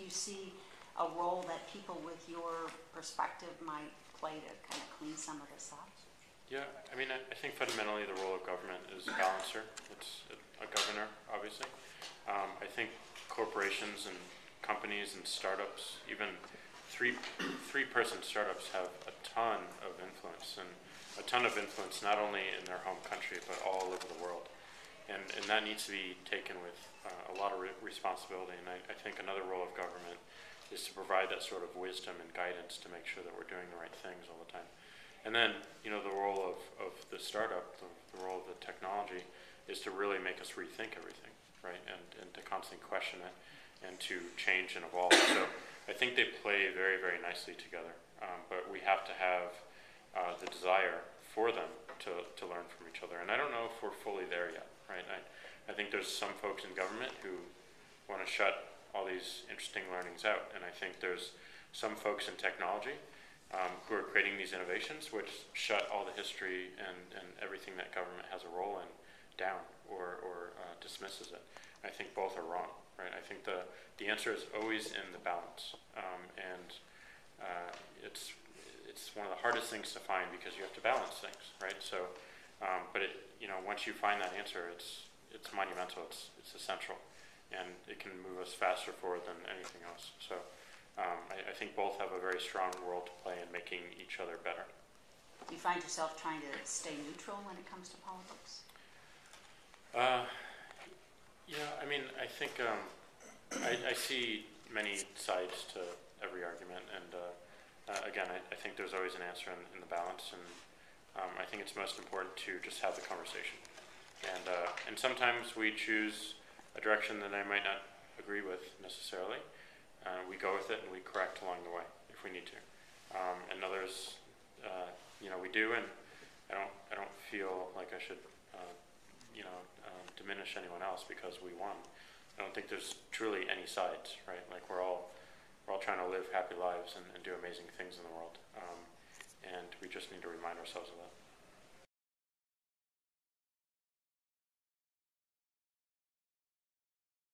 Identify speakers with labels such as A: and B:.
A: do you see a role that people with your perspective might play to kind of clean some of this up?
B: Yeah, I mean, I think fundamentally the role of government is a balancer. It's a governor, obviously. I think corporations and companies and startups, even three-person startups, have a ton of influence, and a ton of influence not only in their home country but all over the world. And that needs to be taken with a lot of responsibility. And I think another role of government is to provide that sort of wisdom and guidance to make sure that we're doing the right things all the time. And then, you know, the role of the startup, the role of the technology, is to really make us rethink everything, right? And to constantly question it and to change and evolve. So I think they play very, very nicely together. But we have to have the desire for them to learn from each other. And I don't know if we're fully there yet, right? I think there's some folks in government who want to shut all these interesting learnings out. And I think there's some folks in technology who are creating these innovations which shut all the history and everything that government has a role in down or dismisses it. I think both are wrong, right? I think the answer is always in the balance. It's one of the hardest things to find because you have to balance things, right? So, but once you find that answer, it's monumental, it's essential, and it can move us faster forward than anything else. So I think both have a very strong role to play in making each other better.
A: Do you find yourself trying to stay neutral when it comes to politics?
B: Yeah, I mean, I think I see many sides to every argument, and again, I think there's always an answer in the balance, and I think it's most important to just have the conversation. And sometimes we choose a direction that I might not agree with necessarily. We go with it and we correct along the way if we need to. And others, we do, and I don't feel like I should, diminish anyone else because we won. I don't think there's truly any sides, right? Like we're all trying to live happy lives and do amazing things in the world, and we just need to remind ourselves of that.